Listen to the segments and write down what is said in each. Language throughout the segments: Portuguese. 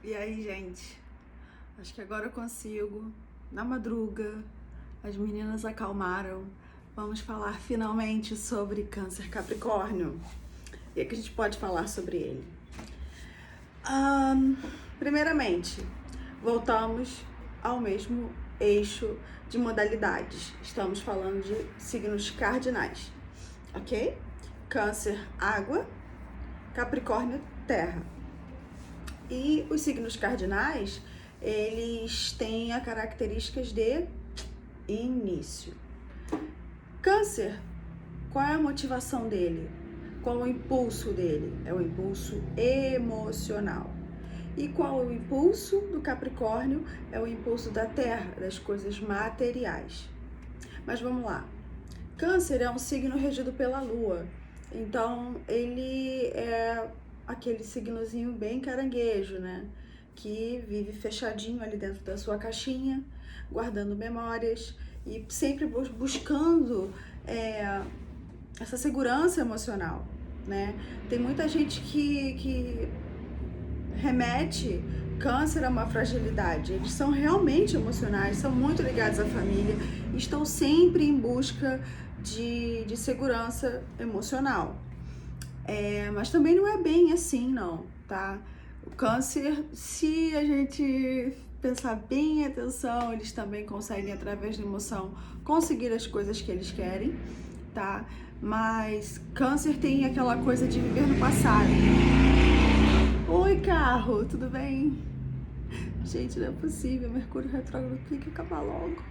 E aí, gente? Acho que agora eu consigo. Na madruga, as meninas acalmaram. Vamos falar finalmente sobre Câncer Capricórnio. E o que a gente pode falar sobre ele? Primeiramente, voltamos ao mesmo eixo de modalidades. Estamos falando de signos cardinais, ok? Câncer, água. Capricórnio, terra. E os signos cardinais, eles têm as características de início. Câncer, qual é a motivação dele? Qual é o impulso dele? É o impulso emocional. E qual é o impulso do Capricórnio? É o impulso da terra, das coisas materiais. Mas vamos lá. Câncer é um signo regido pela lua. Então, ele é aquele signozinho bem caranguejo, né? Que vive fechadinho ali dentro da sua caixinha, guardando memórias e sempre buscando essa segurança emocional, né? Tem muita gente que remete Câncer a uma fragilidade. Eles são realmente emocionais, são muito ligados à família, estão sempre em busca de segurança emocional. Mas também não é bem assim, não, tá? O Câncer, se a gente pensar bem em atenção, eles também conseguem, através da emoção, conseguir as coisas que eles querem, tá? Mas Câncer tem aquela coisa de viver no passado. Oi, carro, tudo bem? Gente, não é possível, Mercúrio retrógrado tem que acabar logo.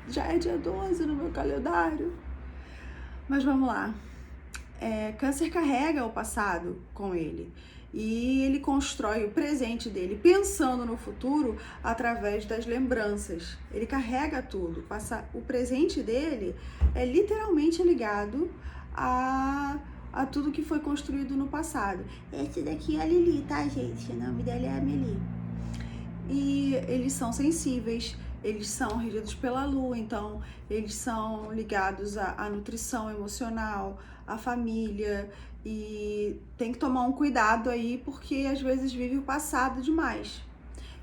Já é dia 12 no meu calendário. Mas vamos lá. Câncer carrega o passado com ele. E ele constrói o presente dele pensando no futuro através das lembranças. Ele carrega tudo. O presente dele é literalmente ligado a tudo que foi construído no passado. Esse daqui é a Lili, tá, gente? O nome dela é Amelie. E eles são sensíveis, eles são regidos pela lua, então eles são ligados à nutrição emocional, à família, e tem que tomar um cuidado aí, porque às vezes vive o passado demais.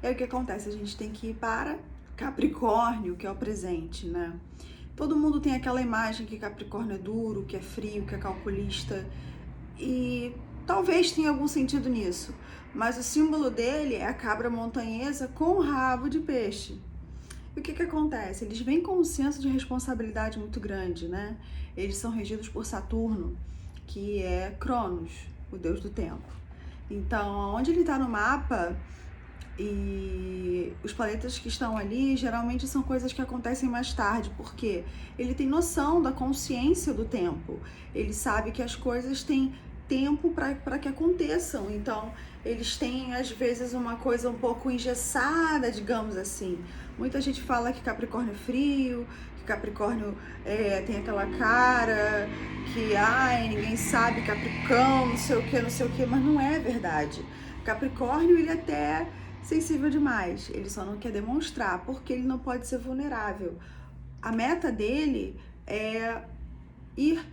E aí o que acontece? A gente tem que ir para Capricórnio, que é o presente, né? Todo mundo tem aquela imagem que Capricórnio é duro, que é frio, que é calculista, e talvez tenha algum sentido nisso, mas o símbolo dele é a cabra montanhesa com rabo de peixe. E o que acontece? Eles vêm com um senso de responsabilidade muito grande, né? Eles são regidos por Saturno, que é Cronos, o deus do tempo. Então, onde ele está no mapa, e os planetas que estão ali geralmente são coisas que acontecem mais tarde, porque ele tem noção da consciência do tempo, ele sabe que as coisas têm tempo para que aconteçam, então eles têm às vezes uma coisa um pouco engessada, digamos assim. Muita gente fala que Capricórnio é frio, que Capricórnio tem aquela cara que ninguém sabe, Capricão, não sei o que, mas não é verdade. Capricórnio, ele até sensível demais, ele só não quer demonstrar, porque ele não pode ser vulnerável. A meta dele é ir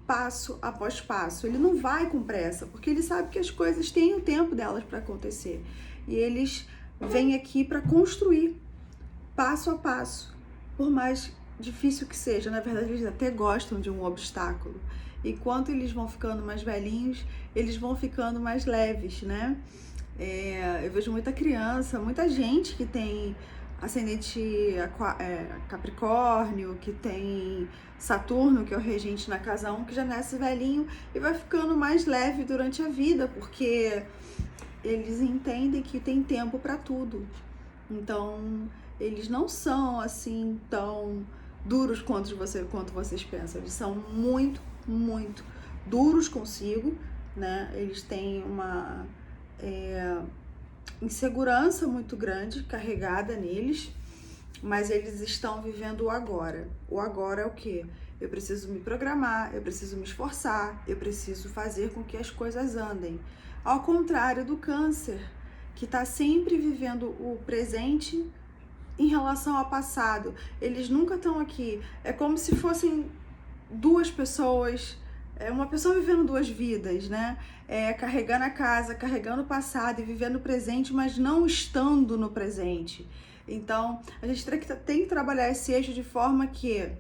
passo após passo, ele não vai com pressa, porque ele sabe que as coisas têm o tempo delas para acontecer, e eles vêm aqui para construir passo a passo, por mais difícil que seja. Na verdade, eles até gostam de um obstáculo, e quanto eles vão ficando mais velhinhos, eles vão ficando mais leves, né? Eu vejo muita criança, muita gente que tem ascendente Capricórnio, que tem Saturno, que é o regente na casa 1, que já nasce velhinho e vai ficando mais leve durante a vida, porque eles entendem que tem tempo para tudo. Então, eles não são assim tão duros quanto vocês pensam. Eles são muito, muito duros consigo, né? Eles têm uma insegurança muito grande carregada neles, mas eles estão vivendo o agora. O agora é o quê? Eu preciso me programar, eu preciso me esforçar, eu preciso fazer com que as coisas andem. Ao contrário do Câncer, que está sempre vivendo o presente em relação ao passado. Eles nunca estão aqui. É como se fossem duas pessoas é uma pessoa vivendo duas vidas, né? Carregando a casa, carregando o passado e vivendo o presente, mas não estando no presente. Então, a gente tem que trabalhar esse eixo de forma que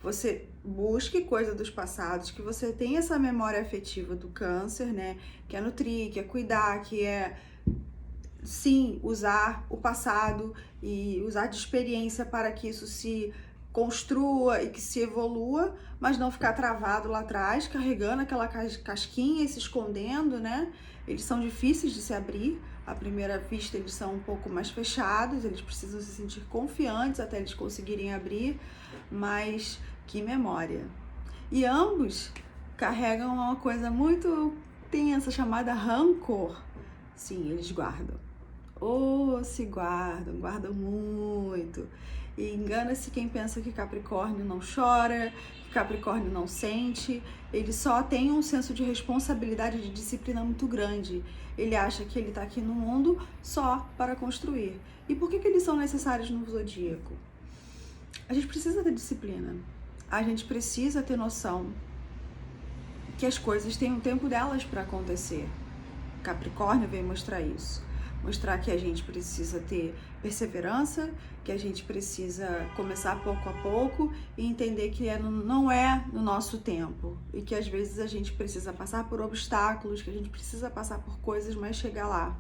você busque coisa dos passados, que você tenha essa memória afetiva do câncer, né? Que é nutrir, que é cuidar, que é, sim, usar o passado e usar de experiência para que isso se construa e que se evolua, mas não ficar travado lá atrás, carregando aquela casquinha e se escondendo, né? Eles são difíceis de se abrir. À primeira vista, eles são um pouco mais fechados, eles precisam se sentir confiantes até eles conseguirem abrir, mas que memória. E ambos carregam uma coisa muito tensa chamada rancor. Sim, eles guardam. Se guardam muito. E engana-se quem pensa que Capricórnio não chora, que Capricórnio não sente. Ele só tem um senso de responsabilidade e de disciplina muito grande. Ele acha que ele está aqui no mundo só para construir. E por que eles são necessários no zodíaco? A gente precisa ter disciplina. A gente precisa ter noção que as coisas têm um tempo delas para acontecer. Capricórnio vem mostrar isso. Mostrar que a gente precisa ter perseverança, que a gente precisa começar pouco a pouco e entender que não é no nosso tempo. E que às vezes a gente precisa passar por obstáculos, que a gente precisa passar por coisas, mas chegar lá.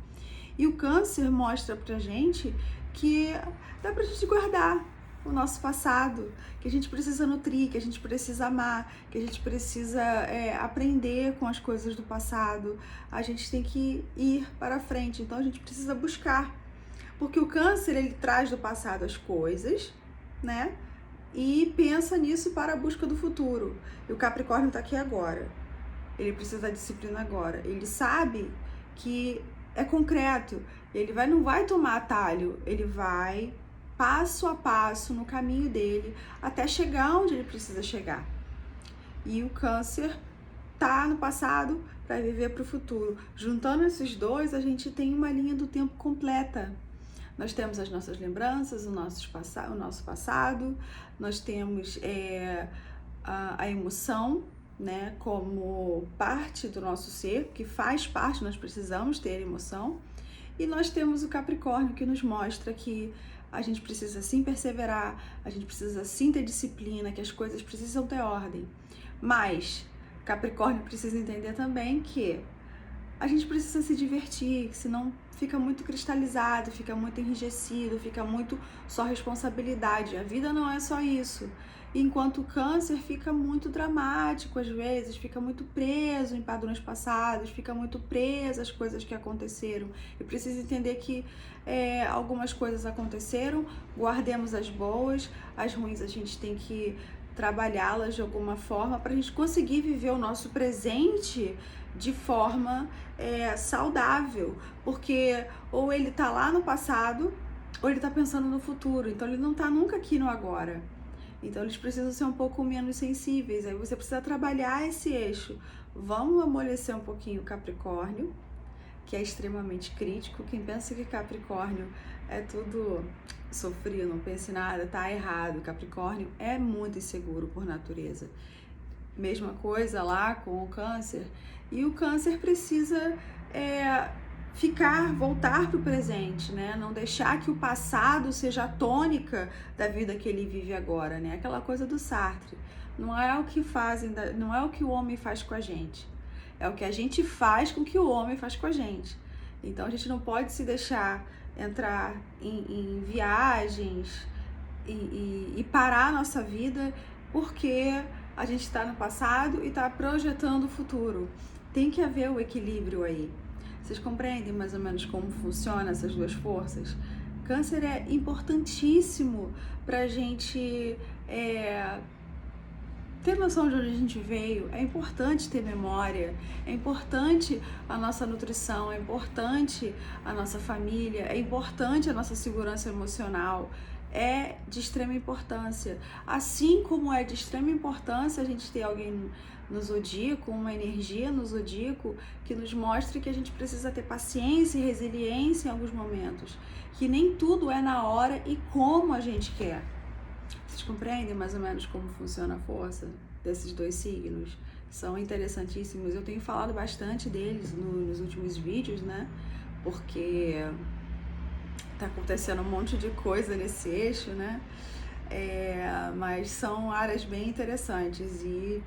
E o Câncer mostra pra gente que dá pra gente guardar o nosso passado, que a gente precisa nutrir, que a gente precisa amar, que a gente precisa aprender com as coisas do passado. A gente tem que ir para frente, então a gente precisa buscar. Porque o Câncer, ele traz do passado as coisas, né? E pensa nisso para a busca do futuro. E o Capricórnio tá aqui agora. Ele precisa da disciplina agora. Ele sabe que é concreto. Ele não vai tomar atalho, ele vai passo a passo no caminho dele até chegar onde ele precisa chegar. E o Câncer tá no passado para viver para o futuro. Juntando esses dois, a gente tem uma linha do tempo completa. Nós temos as nossas lembranças, o nosso passado, nós temos a emoção, né, como parte do nosso ser, que faz parte, nós precisamos ter emoção. E nós temos o Capricórnio, que nos mostra que a gente precisa sim perseverar, a gente precisa sim ter disciplina, que as coisas precisam ter ordem. Mas Capricórnio precisa entender também que a gente precisa se divertir, senão fica muito cristalizado, fica muito enrijecido, fica muito só responsabilidade. A vida não é só isso. Enquanto o Câncer fica muito dramático às vezes, fica muito preso em padrões passados, fica muito preso às coisas que aconteceram. E precisa entender que algumas coisas aconteceram, guardemos as boas, as ruins a gente tem que trabalhá-las de alguma forma para a gente conseguir viver o nosso presente de forma saudável, porque ou ele tá lá no passado ou ele tá pensando no futuro, então ele não tá nunca aqui no agora. Então eles precisam ser um pouco menos sensíveis, aí você precisa trabalhar esse eixo. Vamos amolecer um pouquinho o Capricórnio, que é extremamente crítico. Quem pensa que Capricórnio é tudo sofrido, não pensa em nada, tá errado. Capricórnio é muito inseguro por natureza. Mesma coisa lá com o Câncer. E o Câncer precisa voltar para o presente, né? Não deixar que o passado seja a tônica da vida que ele vive agora, né? Aquela coisa do Sartre. Não é o que não é o que o homem faz com a gente. É o que a gente faz com o que o homem faz com a gente. Então a gente não pode se deixar entrar em viagens e parar a nossa vida porque a gente está no passado e está projetando o futuro. Tem que haver o equilíbrio aí. Vocês compreendem mais ou menos como funcionam essas duas forças? Câncer é importantíssimo para a gente ter noção de onde a gente veio, é importante ter memória, é importante a nossa nutrição, é importante a nossa família, é importante a nossa segurança emocional, é de extrema importância. Assim como é de extrema importância a gente ter alguém no zodíaco, uma energia no zodíaco que nos mostre que a gente precisa ter paciência e resiliência em alguns momentos, que nem tudo é na hora e como a gente quer. Vocês compreendem mais ou menos como funciona a força desses dois signos. São interessantíssimos. Eu tenho falado bastante deles nos últimos vídeos, né? Porque tá acontecendo um monte de coisa nesse eixo, né? Mas são áreas bem interessantes e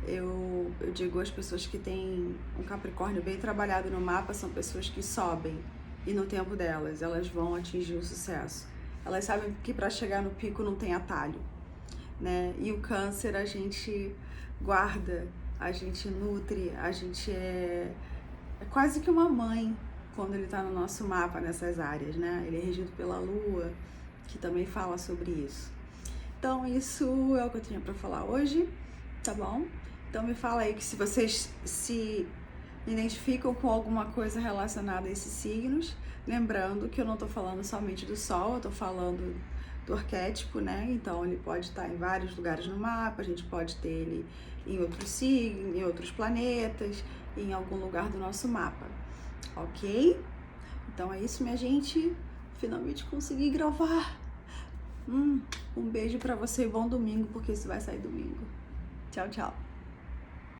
eu digo às pessoas que têm um Capricórnio bem trabalhado no mapa, são pessoas que sobem e no tempo delas elas vão atingir o sucesso. Elas sabem que para chegar no pico não tem atalho, né? E o Câncer a gente guarda, a gente nutre, a gente é quase que uma mãe quando ele está no nosso mapa nessas áreas, né? Ele é regido pela Lua, que também fala sobre isso. Então isso é o que eu tinha para falar hoje, tá bom? Então me fala aí que se vocês se identificam com alguma coisa relacionada a esses signos, lembrando que eu não tô falando somente do Sol, eu tô falando do arquétipo, né? Então ele pode estar em vários lugares no mapa, a gente pode ter ele em outros signos, em outros planetas, em algum lugar do nosso mapa, ok? Então é isso, minha gente. Finalmente consegui gravar. Um beijo pra você e bom domingo, porque isso vai sair domingo. Tchau, tchau.